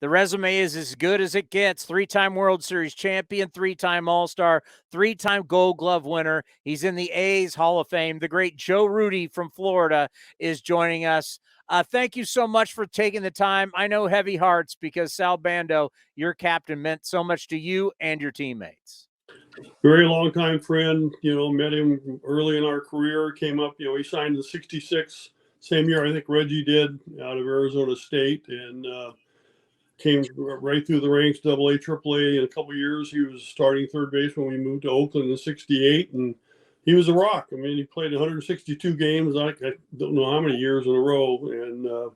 The resume is as good as it gets. 3-time World Series champion, 3-time All-Star, 3-time Gold Glove winner. He's in the A's Hall of Fame. The great Joe Rudi from Florida is joining us. Thank you so much for taking the time. I know heavy hearts because Sal Bando, your captain, meant so much to you and your teammates. Very long time friend, met him early in our career, came up, he signed in '66, same year I think Reggie did, out of Arizona State, and came right through the ranks, AA, AAA. In a couple of years, he was starting third base when we moved to Oakland in '68, and he was a rock. I mean, he played 162 games, I don't know how many years in a row, and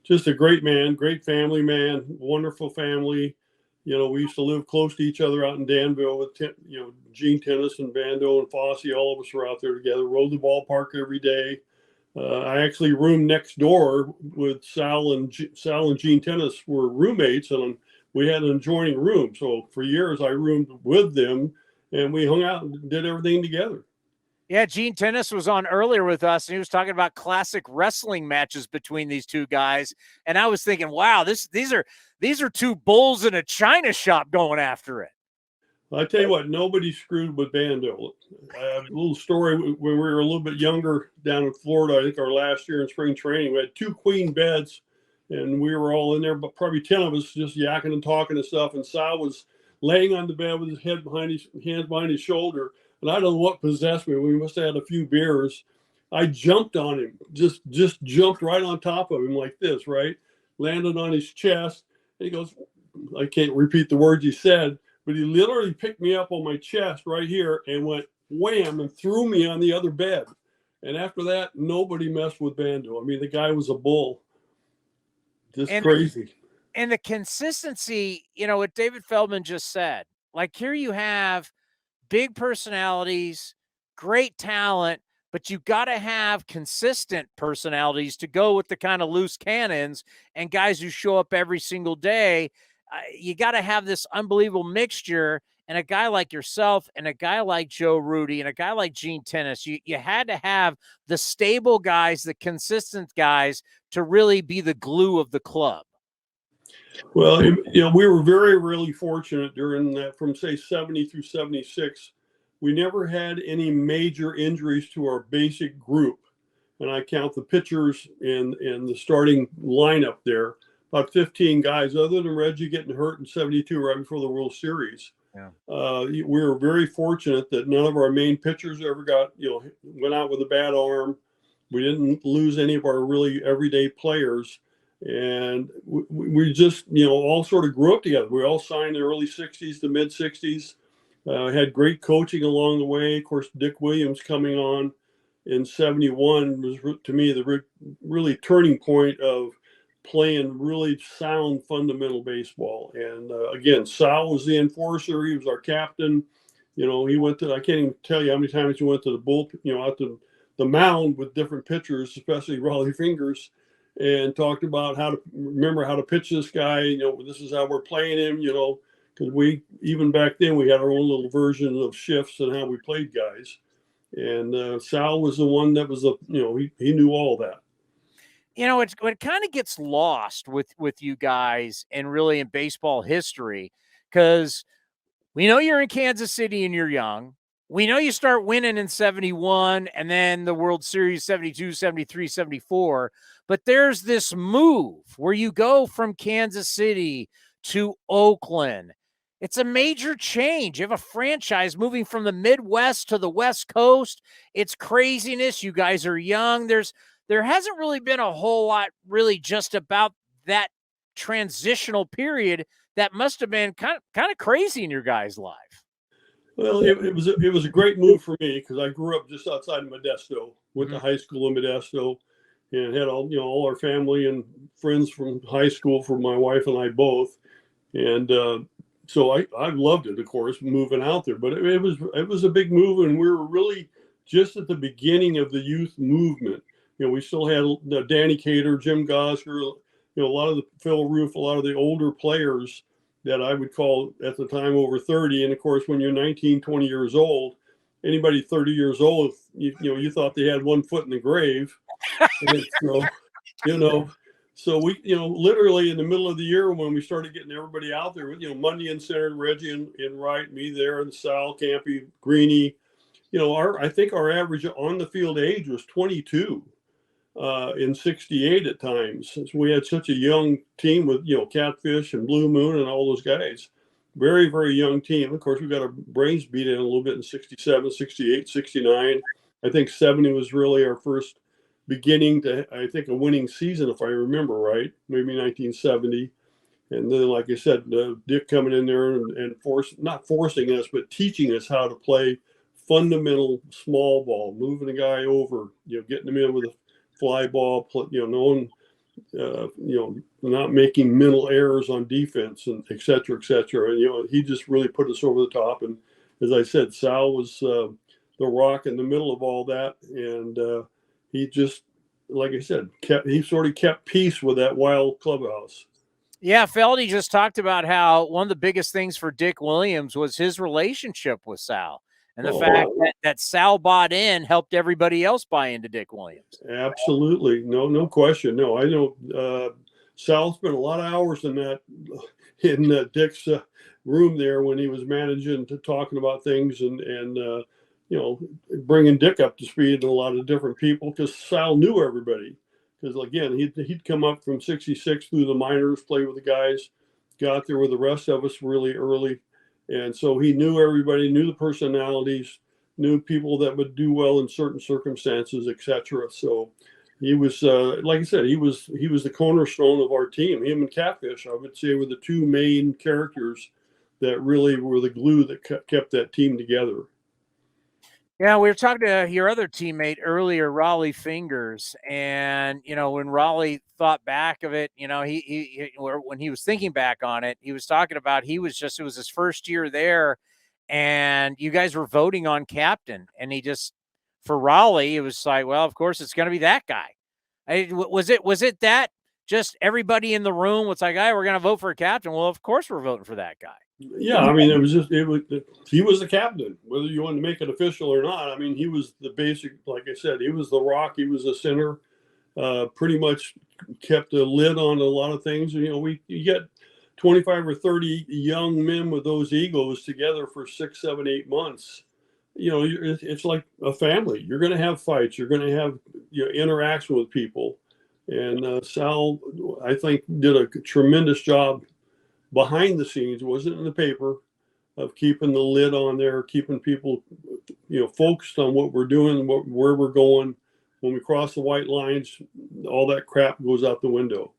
just a great man, great family man, wonderful family. We used to live close to each other out in Danville with, Gene Tennis and Bando and Fosse. All of us were out there together, rode the ballpark every day. I actually roomed next door with Sal and Gene Tennis were roommates, and we had an adjoining room. So for years, I roomed with them, and we hung out and did everything together. Yeah, Gene Tennis was on earlier with us, and he was talking about classic wrestling matches between these two guys. And I was thinking, wow, these are two bulls in a china shop going after it. I tell you what, nobody screwed with Bando. A little story: when we were a little bit younger down in Florida, I think our last year in spring training, we had 2 queen beds, and we were all in there, but probably 10 of us just yakking and talking and stuff. And Sal was laying on the bed with his hands behind his shoulder. And I don't know what possessed me. We must have had a few beers. I jumped on him, just jumped right on top of him like this, right? Landed on his chest. And he goes, I can't repeat the words he said, but he literally picked me up on my chest right here and went wham and threw me on the other bed. And after that, nobody messed with Bando. I mean, the guy was a bull. Just crazy. And the consistency, what David Feldman just said, like here you have big personalities, great talent, but you got to have consistent personalities to go with the kind of loose cannons and guys who show up every single day. You got to have this unbelievable mixture. And a guy like yourself and a guy like Joe Rudi and a guy like Gene Tennis, you had to have the stable guys, the consistent guys to really be the glue of the club. Well, we were very, really fortunate during that from, say, 70 through 76. We never had any major injuries to our basic group. And I count the pitchers and the starting lineup there, about 15 guys, other than Reggie getting hurt in 72 right before the World Series. Yeah. We were very fortunate that none of our main pitchers ever went out with a bad arm. We didn't lose any of our really everyday players. And we just, all sort of grew up together. We all signed in the early 60s to mid 60s, had great coaching along the way. Of course, Dick Williams coming on in 71 was, to me, the really turning point of playing really sound fundamental baseball. And again, Sal was the enforcer. He was our captain. He went to, I can't even tell you how many times he went to the bull, out to the mound with different pitchers, especially Raleigh Fingers, and talked about how to pitch this guy. This is how we're playing him, because we, even back then, we had our own little version of shifts and how we played guys. And Sal was the one that was, he knew all that. It kind of gets lost with you guys and really in baseball history, because we know you're in Kansas City and you're young. We know you start winning in 71 and then the World Series 72, 73, 74. But there's this move where you go from Kansas City to Oakland. It's a major change. You have a franchise moving from the Midwest to the West Coast. It's craziness. You guys are young. There hasn't really been a whole lot really just about that transitional period that must have been kind of crazy in your guys' life. Well, it was a great move for me because I grew up just outside of Modesto, went to high school in Modesto, and had all our family and friends from high school for my wife and I both. And so I loved it, of course, moving out there. But it was a big move, and we were really just at the beginning of the youth movement. We still had Danny Cater, Jim Gosger, a lot of the Phil Roof, a lot of the older players that I would call at the time over 30. And of course, when you're 19, 20 years old, anybody 30 years old, you thought they had one foot in the grave. And So we, literally in the middle of the year when we started getting everybody out there, Monday in center, Reggie in right, me there, and Sal, Campy, Greeny. I think our average on the field age was 22 in '68 at times. Since we had such a young team with Catfish and Blue Moon and all those guys. Very, very young team. Of course, we got our brains beat in a little bit in '67, '68, '69. I think '70 was really our first beginning to, I think, a winning season, if I remember right, maybe 1970. And then, like I said, Dick coming in there and not forcing us, but teaching us how to play fundamental small ball, moving the guy over, getting him in with a fly ball, knowing, not making mental errors on defense and et cetera, et cetera. And, he just really put us over the top. And as I said, Sal was the rock in the middle of all that. And he just, like I said, he sort of kept peace with that wild clubhouse. Yeah, Feldy just talked about how one of the biggest things for Dick Williams was his relationship with Sal. And the fact that Sal bought in helped everybody else buy into Dick Williams. Absolutely. No question. No, I know Sal spent a lot of hours in Dick's room there when he was managing, talking about things and bringing Dick up to speed and a lot of different people, because Sal knew everybody. Because again, he'd come up from '66 through the minors, play with the guys, got there with the rest of us really early, and so he knew everybody, knew the personalities, knew people that would do well in certain circumstances, etc. So he was, like I said, he was the cornerstone of our team. Him and Catfish, I would say, were the two main characters that really were the glue that kept that team together. Yeah, we were talking to your other teammate earlier, Raleigh Fingers, and when Raleigh thought back of it, when he was thinking back on it, he was talking about it was his first year there, and you guys were voting on captain, and for Raleigh, it was like, well, of course it's going to be that guy. Was it that just everybody in the room was like, "Hey, we're going to vote for a captain"? Well, of course we're voting for that guy. Yeah, I mean, he was the captain, whether you wanted to make it official or not. I mean, he was the basic, like I said, he was the rock, he was the center, pretty much kept a lid on a lot of things. You get 25 or 30 young men with those egos together for 6, 7, 8 months. It's like a family. You're going to have fights. You're going to have interaction with people. And Sal, I think, did a tremendous job behind the scenes, wasn't in the paper, of keeping the lid on there, keeping people, focused on what we're doing, where we're going. When we cross the white lines, all that crap goes out the window.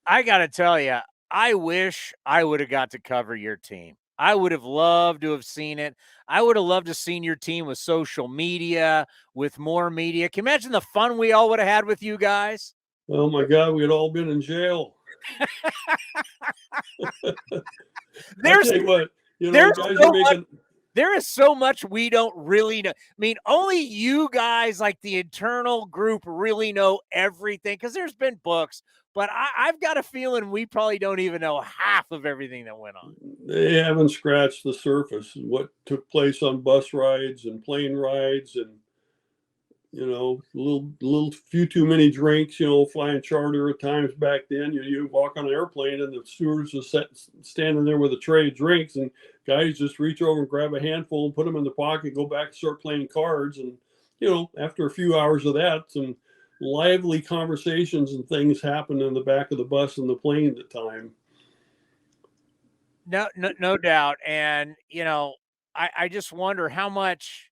I got to tell you, I wish I would have got to cover your team. I would have loved to have seen it. I would have loved to have seen your team with social media, with more media. Can you imagine the fun we all would have had with you guys? Oh my God, we'd all been in jail. There's what, there is so much we don't really know. I mean, only you guys, like the internal group, really know everything, because there's been books, but I've got a feeling we probably don't even know half of everything that went on. They haven't scratched the surface. What took place on bus rides and plane rides, and little few too many drinks, flying charter at times back then. You walk on an airplane and the stewards are standing there with a tray of drinks, and guys just reach over and grab a handful and put them in the pocket, go back and start playing cards. And, after a few hours of that, some lively conversations and things happen in the back of the bus and the plane at the time. No doubt. And, I just wonder how much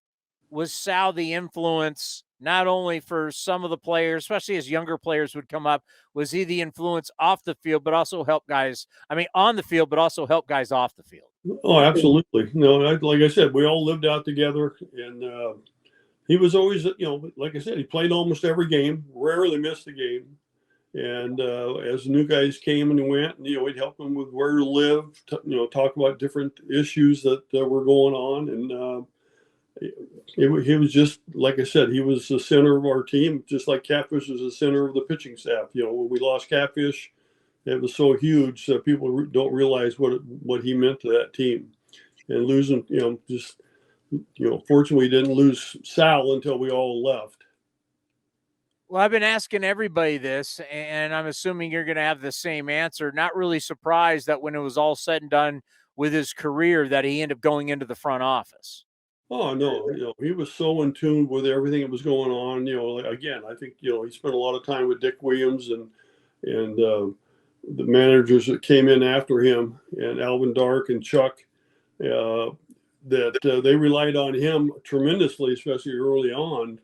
was Sal the influence, not only for some of the players, especially as younger players would come up, was he the influence off the field, but also help guys, on the field, but also help guys off the field? Oh, absolutely. No, like I said, we all lived out together, and he was always, like I said, he played almost every game, rarely missed a game. And as new guys came and went, we'd help them with where to live, talk about different issues that were going on. And he was just, like I said, he was the center of our team, just like Catfish was the center of the pitching staff. When we lost Catfish, it was so huge that people don't realize what he meant to that team. And losing, fortunately, we didn't lose Sal until we all left. Well, I've been asking everybody this, and I'm assuming you're going to have the same answer. Not really surprised that when it was all said and done with his career, that he ended up going into the front office. Oh no, he was so in tune with everything that was going on. Again, I think he spent a lot of time with Dick Williams and the managers that came in after him, and Alvin Dark and Chuck. Uh, that they relied on him tremendously, especially early on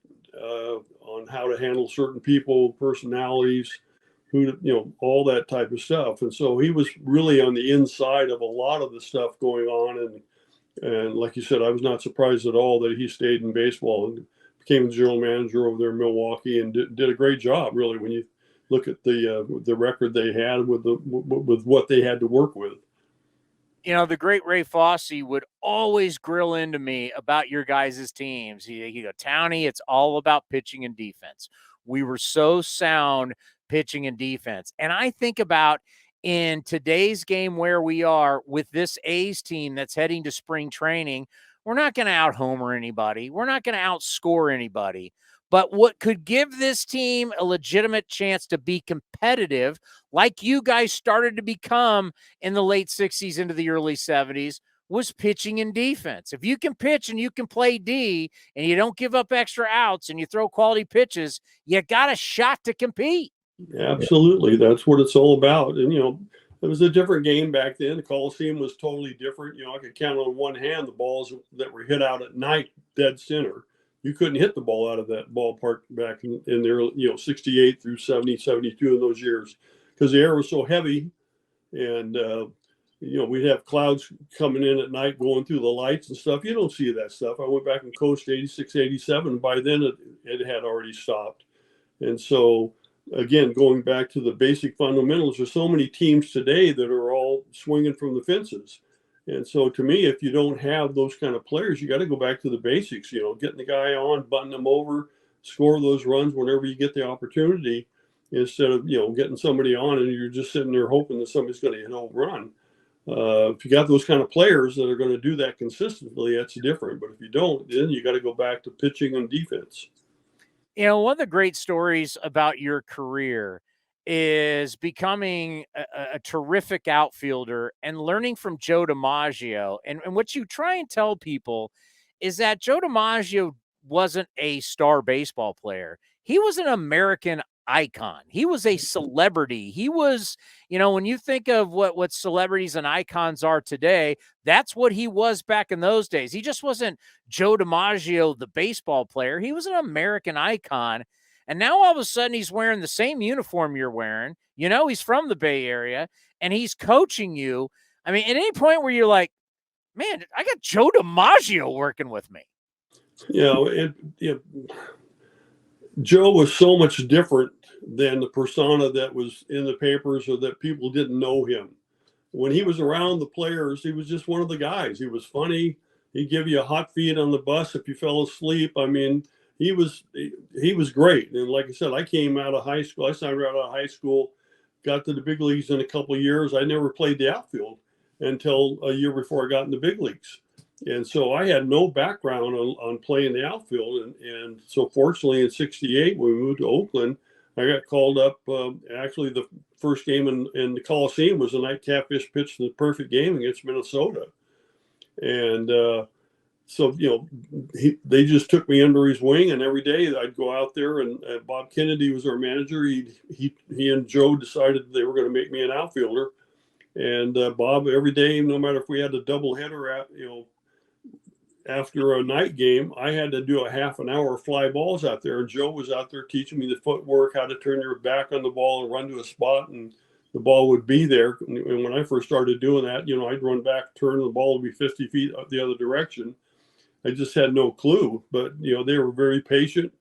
how to handle certain people, personalities, all that type of stuff. And so he was really on the inside of a lot of the stuff going on. And like you said, I was not surprised at all that he stayed in baseball and became the general manager over there in Milwaukee and did a great job, really, when you look at the record they had with what they had to work with. The great Ray Fosse would always grill into me about your guys' teams. He'd go, Townie, it's all about pitching and defense. We were so sound pitching and defense. And I think about in today's game where we are with this A's team that's heading to spring training, we're not going to out-homer anybody. We're not going to outscore anybody. But what could give this team a legitimate chance to be competitive, like you guys started to become in the late 60s into the early 70s, was pitching and defense. If you can pitch and you can play D and you don't give up extra outs and you throw quality pitches, you got a shot to compete. Absolutely. That's what it's all about. And, it was a different game back then. The Coliseum was totally different. I could count on one hand the balls that were hit out at night, dead center. You couldn't hit the ball out of that ballpark back in there, 68 through 70, 72 in those years because the air was so heavy. And, we'd have clouds coming in at night going through the lights and stuff. You don't see that stuff. I went back and coached 86, 87. By then it had already stopped. And so, again, going back to the basic fundamentals, there's so many teams today that are all swinging from the fences. And so to me, if you don't have those kind of players, you got to go back to the basics, getting the guy on, button them over, score those runs whenever you get the opportunity, instead of, getting somebody on and you're just sitting there hoping that somebody's going to hit a home run. If you got those kind of players that are going to do that consistently, that's different. But if you don't, then you got to go back to pitching and defense. One of the great stories about your career is becoming a terrific outfielder and learning from Joe DiMaggio. And what you try and tell people is that Joe DiMaggio wasn't a star baseball player. He was an American icon. He was a celebrity. He was, when you think of what celebrities and icons are today, that's what he was back in those days. He just wasn't Joe DiMaggio, the baseball player. He was an American icon. And now all of a sudden he's wearing the same uniform you're wearing. He's from the Bay Area and he's coaching you. I mean, at any point where you're like, man, I got Joe DiMaggio working with me. Joe was so much different than the persona that was in the papers or that people didn't know him. When he was around the players, he was just one of the guys. He was funny. He'd give you a hot feed on the bus if you fell asleep. I mean, he was great. And like I said, I came out of high school. I signed right out of high school, got to the big leagues in a couple of years. I never played the outfield until a year before I got in the big leagues. And so I had no background on playing the outfield. And so fortunately in 68, when we moved to Oakland, I got called up. Actually, the first game in the Coliseum was the night Catfish pitched the perfect game against Minnesota. And so, they just took me under his wing. And every day I'd go out there and Bob Kennedy was our manager. He and Joe decided they were going to make me an outfielder. And Bob, every day, no matter if we had a double header after a night game, I had to do a half an hour of fly balls out there. And Joe was out there teaching me the footwork, how to turn your back on the ball and run to a spot, and the ball would be there. And when I first started doing that, I'd run back, turn, the ball would be 50 feet up the other direction. I just had no clue. But, they were very patient.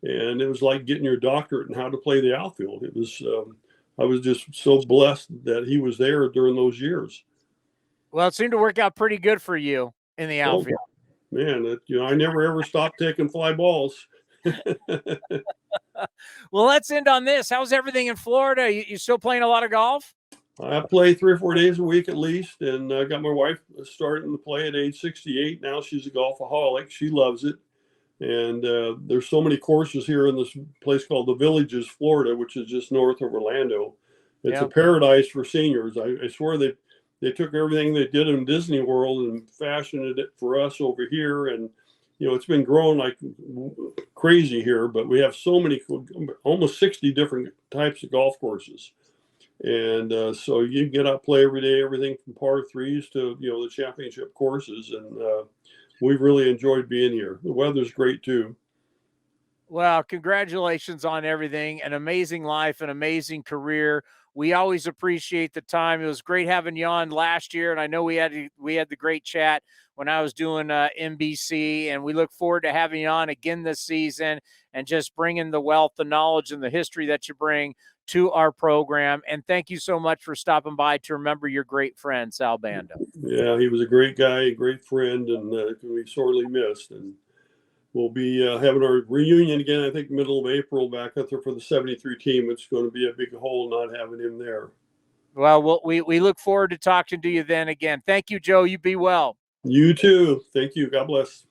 And it was like getting your doctorate in how to play the outfield. It was, I was just so blessed that he was there during those years. Well, it seemed to work out pretty good for you in the outfield. Oh, man, I never ever stopped taking fly balls. Well, let's end on this. How's everything in Florida? You still playing a lot of golf? I play 3 or 4 days a week at least, and I got my wife starting to play at age 68. Now she's a golfaholic. She loves it. And there's so many courses here in this place called the Villages, Florida, which is just north of Orlando. It's a paradise for seniors. I swear they took everything they did in Disney World and fashioned it for us over here. And, you know, it's been growing like crazy here, but we have so many, almost 60 different types of golf courses. And so you get out, play every day, everything from par threes to, you know, the championship courses. And we've really enjoyed being here. The weather's great too. Well, congratulations on everything. An amazing life, an amazing career. We always appreciate the time. It was great having you on last year, and I know we had the great chat when I was doing NBC, and we look forward to having you on again this season and just bringing the wealth, the knowledge, and the history that you bring to our program. And thank you so much for stopping by to remember your great friend, Sal Bando. Yeah, he was a great guy, a great friend, and can be sorely missed. And we'll be having our reunion again, I think, middle of April back up there for the 73 team. It's going to be a big hole not having him there. Well, we look forward to talking to you then again. Thank you, Joe. You be well. You too. Thank you. God bless.